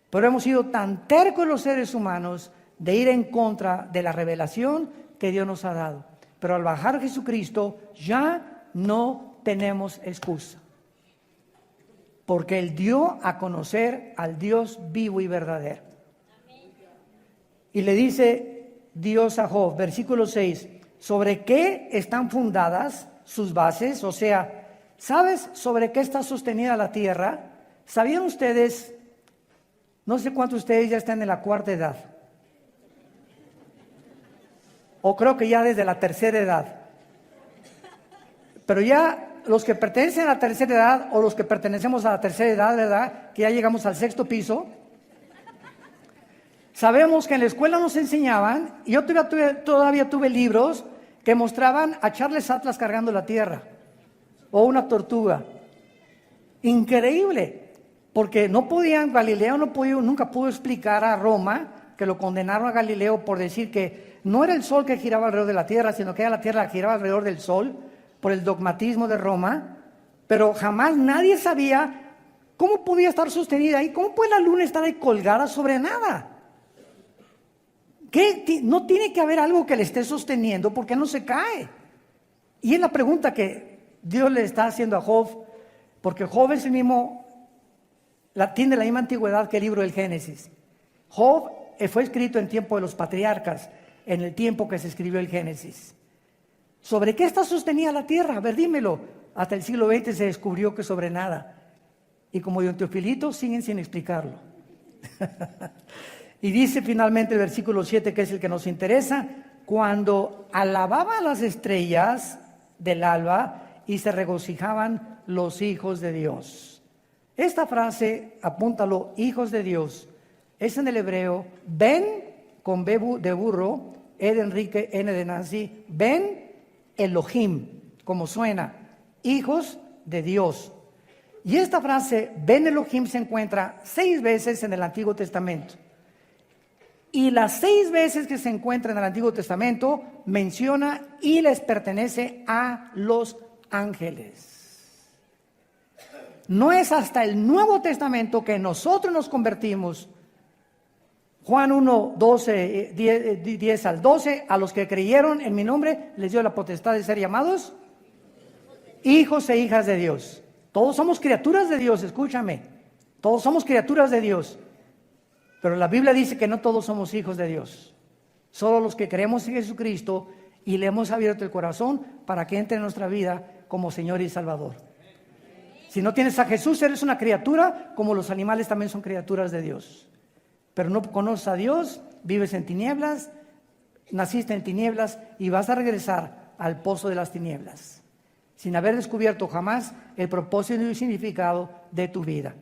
Pero hemos sido tan tercos los seres humanos de ir en contra de la revelación que Dios nos ha dado. Pero al bajar Jesucristo ya no tenemos excusa, porque Él dio a conocer al Dios vivo y verdadero. Y le dice Dios a Job, versículo 6, ¿sobre qué están fundadas sus bases? O sea, ¿sabes sobre qué está sostenida la tierra? ¿Sabían ustedes? No sé cuántos de ustedes ya están en la 4ª edad. O creo que ya desde la 3ª edad. Pero ya los que pertenecen a la 3ª edad, o los que pertenecemos a la 3ª edad, ¿verdad? Que ya llegamos al 6º piso. Sabemos que en la escuela nos enseñaban, y yo todavía tuve libros que mostraban a Charles Atlas cargando la tierra, o una tortuga. Increíble, porque Galileo nunca pudo explicar a Roma, que lo condenaron a Galileo por decir que no era el sol que giraba alrededor de la tierra, sino que era la tierra que giraba alrededor del sol, por el dogmatismo de Roma, pero jamás nadie sabía cómo podía estar sostenida ahí, cómo puede la luna estar ahí colgada sobre nada. No tiene que haber algo que le esté sosteniendo, porque no se cae. Y es la pregunta que Dios le está haciendo a Job, porque Job es tiene la misma antigüedad que el libro del Génesis. Job fue escrito en tiempo de los patriarcas, en el tiempo que se escribió el Génesis. ¿Sobre qué está sostenida la tierra? A ver, dímelo. Hasta el siglo XX se descubrió que sobre nada. Y como Don Teofilito, siguen sin explicarlo. Y dice finalmente el versículo 7, que es el que nos interesa: cuando alababa las estrellas del alba y se regocijaban los hijos de Dios. Esta frase, apúntalo, hijos de Dios, es en el hebreo Ben, con B de burro, E de Enrique, N de Nancy, Ben Elohim, como suena, hijos de Dios. Y esta frase, Ben Elohim, se encuentra 6 veces en el Antiguo Testamento. Y las 6 veces que se encuentra en el Antiguo Testamento menciona y les pertenece a los ángeles. No es hasta el Nuevo Testamento que nosotros nos convertimos. Juan 1, 12, 10 al 12, a los que creyeron en mi nombre les dio la potestad de ser llamados hijos e hijas de Dios. Todos somos criaturas de Dios, escúchame. Todos somos criaturas de Dios. Pero la Biblia dice que no todos somos hijos de Dios. Solo los que creemos en Jesucristo y le hemos abierto el corazón para que entre en nuestra vida como Señor y Salvador. Si no tienes a Jesús, eres una criatura, como los animales también son criaturas de Dios. Pero no conoces a Dios, vives en tinieblas, naciste en tinieblas y vas a regresar al pozo de las tinieblas, sin haber descubierto jamás el propósito y el significado de tu vida.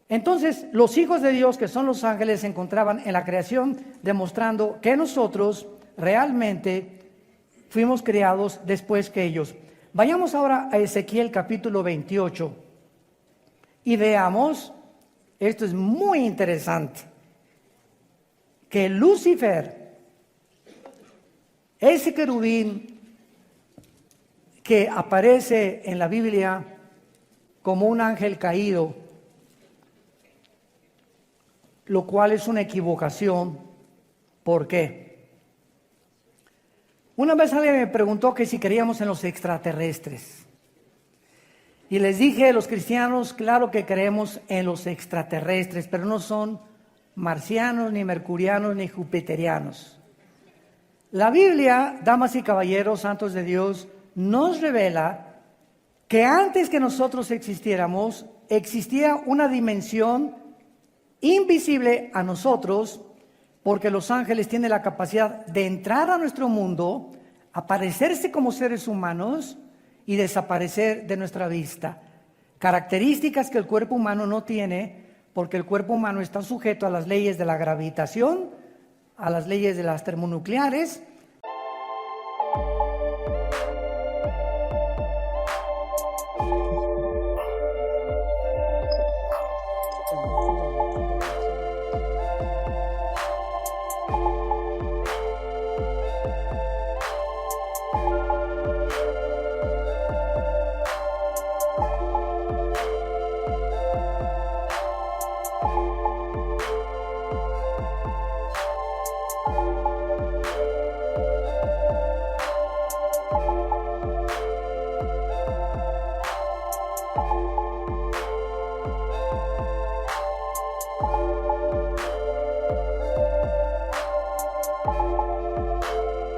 Entonces, los hijos de Dios, que son los ángeles, se encontraban en la creación, demostrando que nosotros realmente fuimos creados después que ellos. Vayamos ahora a Ezequiel capítulo 28 y veamos, esto es muy interesante, que Lucifer, ese querubín que aparece en la Biblia como un ángel caído, lo cual es una equivocación. ¿Por qué? Una vez alguien me preguntó que si creíamos en los extraterrestres. Y les dije, los cristianos, claro que creemos en los extraterrestres, pero no son marcianos, ni mercurianos, ni jupiterianos. La Biblia, damas y caballeros, santos de Dios, nos revela que antes que nosotros existiéramos, existía una dimensión invisible a nosotros, porque los ángeles tienen la capacidad de entrar a nuestro mundo, aparecerse como seres humanos y desaparecer de nuestra vista. Características que el cuerpo humano no tiene, porque el cuerpo humano está sujeto a las leyes de la gravitación, a las leyes de las termonucleares.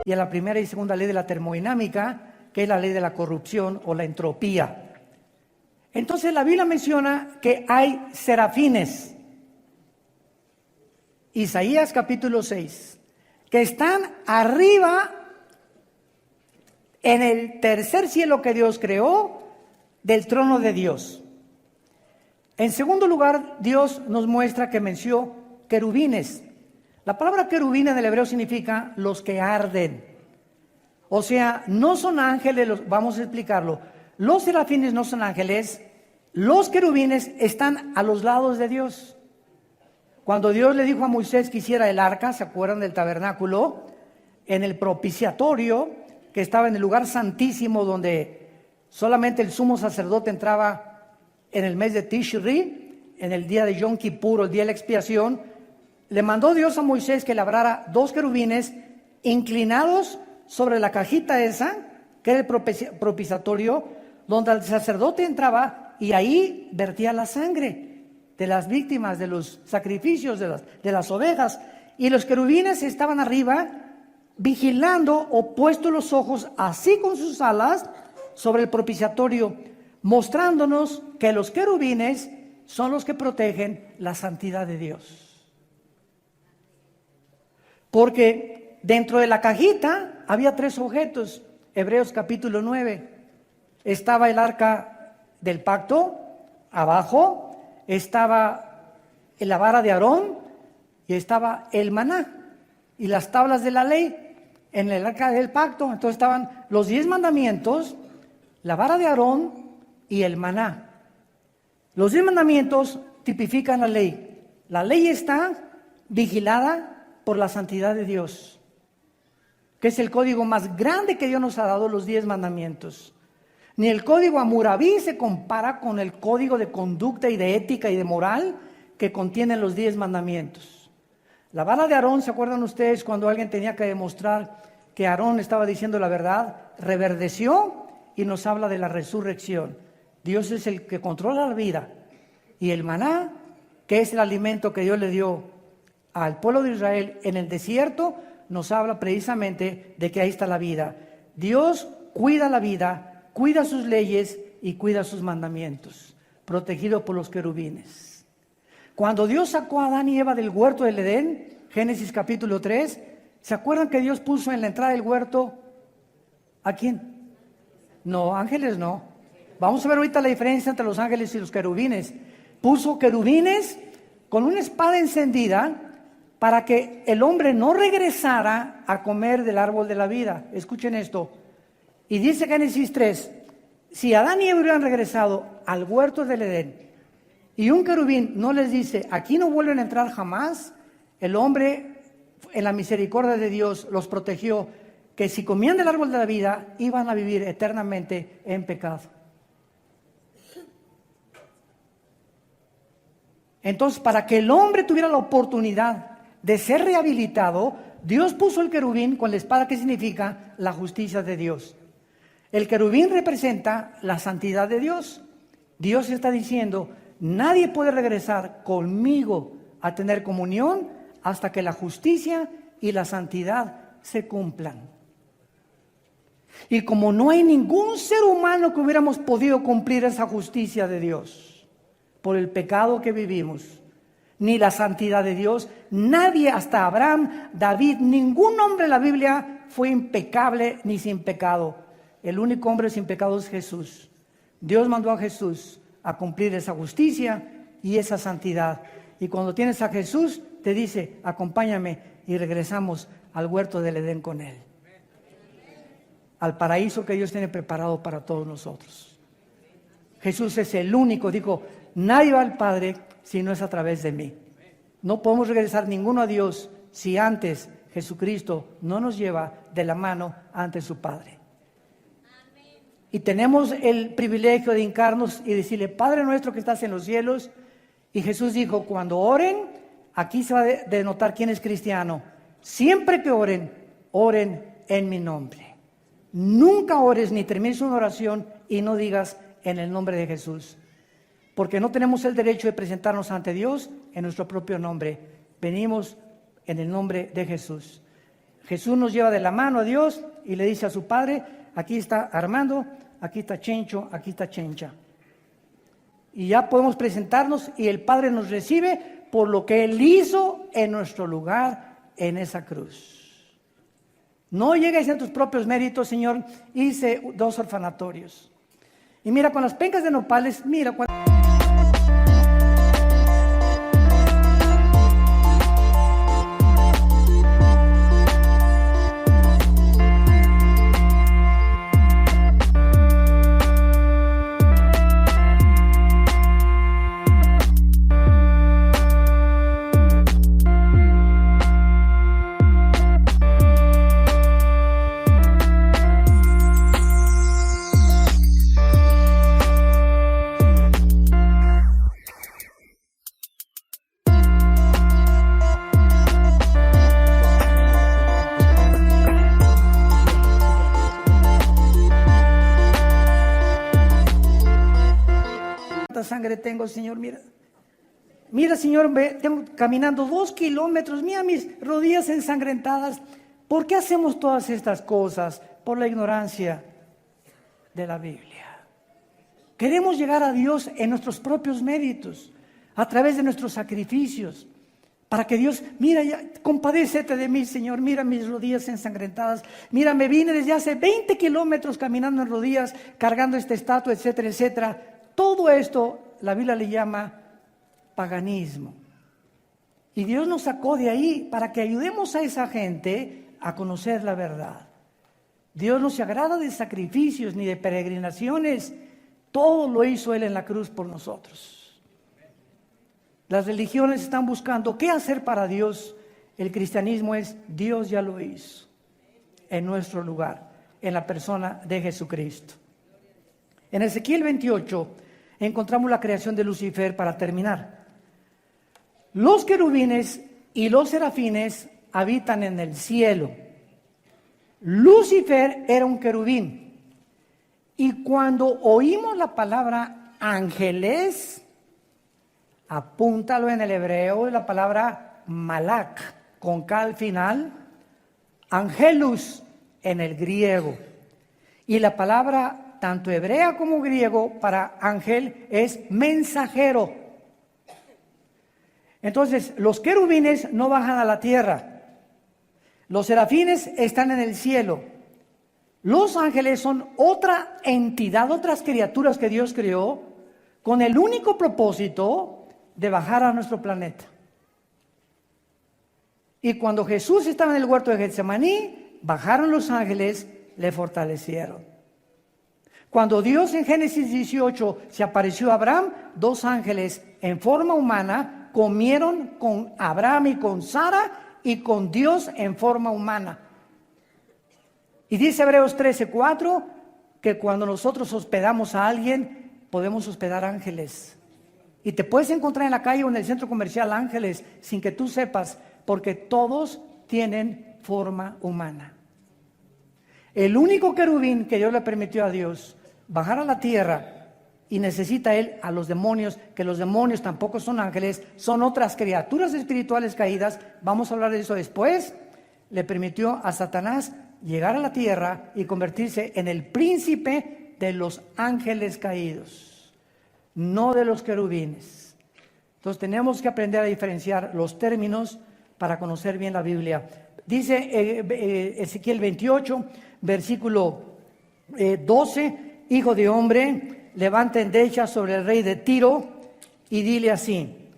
Y a la primera y segunda ley de la termodinámica, que es la ley de la corrupción o la entropía. Entonces la Biblia menciona que hay serafines, Isaías capítulo 6, que están arriba en el tercer cielo que Dios creó del trono de Dios. En segundo lugar, Dios nos muestra que querubines. La palabra querubín en el hebreo significa los que arden. O sea, no son ángeles, vamos a explicarlo. Los serafines no son ángeles, los querubines están a los lados de Dios. Cuando Dios le dijo a Moisés que hiciera el arca, ¿se acuerdan del tabernáculo? En el propiciatorio, que estaba en el lugar santísimo donde solamente el sumo sacerdote entraba en el mes de Tishri, en el día de Yom Kippur, el día de la expiación, le mandó Dios a Moisés que labrara 2 querubines inclinados sobre la cajita esa, que era el propiciatorio, donde el sacerdote entraba y ahí vertía la sangre de las víctimas, de los sacrificios, de las ovejas. Y los querubines estaban arriba vigilando o puestos los ojos así con sus alas sobre el propiciatorio, mostrándonos que los querubines son los que protegen la santidad de Dios. Porque dentro de la cajita había 3 objetos. Hebreos capítulo 9. Estaba el arca del pacto, abajo estaba la vara de Aarón y estaba el maná y las tablas de la ley en el arca del pacto. Entonces estaban los 10 mandamientos, la vara de Aarón y el maná. Los 10 mandamientos tipifican la ley. La ley está vigilada por la santidad de Dios, que es el código más grande que Dios nos ha dado, los 10 mandamientos. Ni el código Hammurabi se compara con el código de conducta y de ética y de moral que contienen los 10 mandamientos. La vara de Aarón, ¿se acuerdan ustedes cuando alguien tenía que demostrar que Aarón estaba diciendo la verdad? Reverdeció y nos habla de la resurrección. Dios es el que controla la vida. Y el maná, que es el alimento que Dios le dio al pueblo de Israel en el desierto, nos habla precisamente de que ahí está la vida. Dios cuida la vida, cuida sus leyes y cuida sus mandamientos, protegido por los querubines. Cuando Dios sacó a Adán y Eva del huerto del Edén, Génesis capítulo 3, ¿se acuerdan que Dios puso en la entrada del huerto a quién? No, ángeles no. Vamos a ver ahorita la diferencia entre los ángeles y los querubines. Puso querubines con una espada encendida para que el hombre no regresara a comer del árbol de la vida. Escuchen esto. Y dice Génesis 3, si Adán y Eva hubieran regresado al huerto del Edén y un querubín no les dice, aquí no vuelven a entrar jamás, el hombre en la misericordia de Dios los protegió, que si comían del árbol de la vida iban a vivir eternamente en pecado. Entonces, para que el hombre tuviera la oportunidad de ser rehabilitado, Dios puso el querubín con la espada, que significa la justicia de Dios. El querubín representa la santidad de Dios. Dios está diciendo, nadie puede regresar conmigo a tener comunión hasta que la justicia y la santidad se cumplan. Y como no hay ningún ser humano que hubiéramos podido cumplir esa justicia de Dios por el pecado que vivimos, ni la santidad de Dios, nadie, hasta Abraham, David, ningún hombre en la Biblia fue impecable ni sin pecado. El único hombre sin pecado es Jesús. Dios mandó a Jesús a cumplir esa justicia y esa santidad. Y cuando tienes a Jesús, te dice, acompáñame, y regresamos al huerto del Edén con Él. Al paraíso que Dios tiene preparado para todos nosotros. Jesús es el único, dijo, nadie va al Padre si no es a través de mí. No podemos regresar ninguno a Dios si antes Jesucristo no nos lleva de la mano ante su Padre. Y tenemos el privilegio de hincarnos y decirle, Padre nuestro que estás en los cielos. Y Jesús dijo, cuando oren, aquí se va a denotar quién es cristiano. Siempre que oren, oren en mi nombre. Nunca ores ni termines una oración y no digas en el nombre de Jesús. Porque no tenemos el derecho de presentarnos ante Dios en nuestro propio nombre. Venimos en el nombre de Jesús. Jesús nos lleva de la mano a Dios y le dice a su Padre, aquí está Armando, aquí está Chencho, aquí está Chencha. Y ya podemos presentarnos y el Padre nos recibe por lo que Él hizo en nuestro lugar en esa cruz. No llegues en tus propios méritos, Señor. Hice 2 orfanatorios. Y mira, con las pencas de nopales, mira cuánto... cuánta sangre tengo, Señor, mira. Mira, Señor, tengo caminando 2 kilómetros, mira mis rodillas ensangrentadas. ¿Por qué hacemos todas estas cosas? Por la ignorancia de la Biblia. Queremos llegar a Dios en nuestros propios méritos, a través de nuestros sacrificios, para que Dios, mira, ya, compadécete de mí, Señor, mira mis rodillas ensangrentadas, mira, me vine desde hace 20 kilómetros caminando en rodillas, cargando esta estatua, etcétera, etcétera. Todo esto la Biblia le llama paganismo. Y Dios nos sacó de ahí para que ayudemos a esa gente a conocer la verdad. Dios no se agrada de sacrificios ni de peregrinaciones. Todo lo hizo Él en la cruz por nosotros. Las religiones están buscando qué hacer para Dios. El cristianismo es Dios ya lo hizo en nuestro lugar, en la persona de Jesucristo. En Ezequiel 28 encontramos la creación de Lucifer para terminar. Los querubines y los serafines habitan en el cielo. Lucifer era un querubín. Y cuando oímos la palabra ángeles, apúntalo en el hebreo, la palabra malak, con K al final, angelus en el griego. Y la palabra tanto hebrea como griego para ángel es mensajero. Entonces, los querubines no bajan a la tierra. Los serafines están en el cielo. Los ángeles son otra entidad, otras criaturas que Dios creó con el único propósito de bajar a nuestro planeta. Y cuando Jesús estaba en el huerto de Getsemaní, bajaron los ángeles, le fortalecieron. Cuando Dios en Génesis 18 se apareció a Abraham, 2 ángeles en forma humana comieron con Abraham y con Sara y con Dios en forma humana. Y dice Hebreos 13:4 que cuando nosotros hospedamos a alguien, podemos hospedar ángeles. Y te puedes encontrar en la calle o en el centro comercial ángeles sin que tú sepas, porque todos tienen forma humana. El único querubín que Dios le permitió a Dios bajar a la tierra, y necesita Él a los demonios, que los demonios tampoco son ángeles, son otras criaturas espirituales caídas, vamos a hablar de eso después, le permitió a Satanás llegar a la tierra y convertirse en el príncipe de los ángeles caídos, no de los querubines. Entonces tenemos que aprender a diferenciar los términos para conocer bien la Biblia. Dice Ezequiel 28, versículo 12, hijo de hombre, levanta endecha sobre el rey de Tiro y dile así: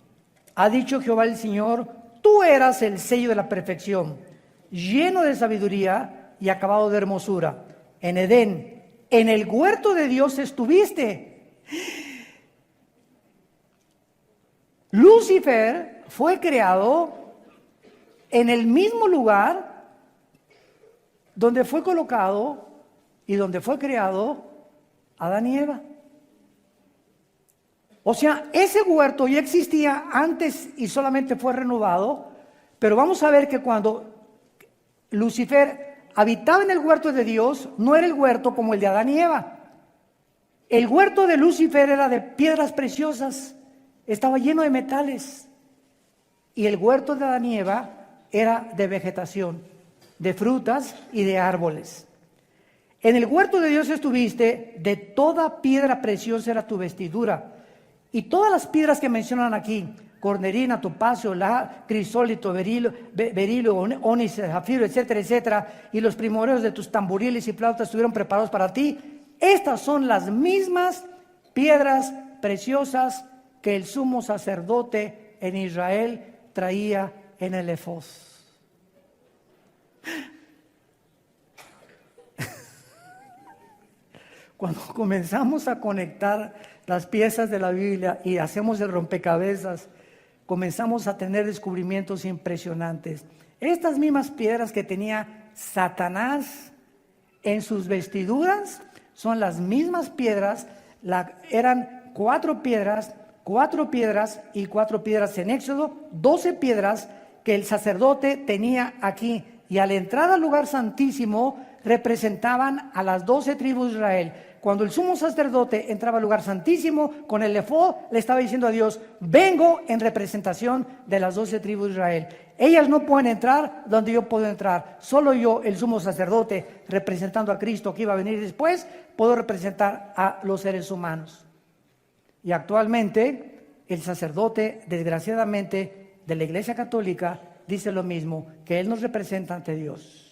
ha dicho Jehová el Señor, tú eras el sello de la perfección, lleno de sabiduría y acabado de hermosura. En Edén, en el huerto de Dios estuviste. Lucifer fue creado en el mismo lugar donde fue colocado y donde fue creado Adán y Eva. O sea, ese huerto ya existía antes y solamente fue renovado, pero vamos a ver que cuando Lucifer habitaba en el huerto de Dios, no era el huerto como el de Adán y Eva. El huerto de Lucifer era de piedras preciosas, estaba lleno de metales. Y el huerto de Adán y Eva era de vegetación, de frutas y de árboles. En el huerto de Dios estuviste, de toda piedra preciosa era tu vestidura. Y todas las piedras que mencionan aquí, cornerina, topacio, crisólito, berilo, ónice, zafiro, etcétera, etcétera, y los primordios de tus tamboriles y flautas estuvieron preparados para ti. Estas son las mismas piedras preciosas que el sumo sacerdote en Israel traía en el efod. Cuando comenzamos a conectar las piezas de la Biblia y hacemos el rompecabezas, comenzamos a tener descubrimientos impresionantes. Estas mismas piedras que tenía Satanás en sus vestiduras son las mismas piedras, eran 4 piedras y 4 piedras en Éxodo, 12 piedras que el sacerdote tenía aquí, y al entrar al lugar santísimo representaban a las 12 tribus de Israel. cuando el sumo sacerdote entraba al lugar santísimo con el efod, le estaba diciendo a Dios: vengo en representación de las 12 tribus de Israel. Ellas no pueden entrar donde yo puedo entrar. Solo yo, el sumo sacerdote, representando a Cristo que iba a venir después, puedo representar a los seres humanos. Y actualmente el sacerdote, desgraciadamente, de la Iglesia Católica dice lo mismo, que él nos representa ante Dios.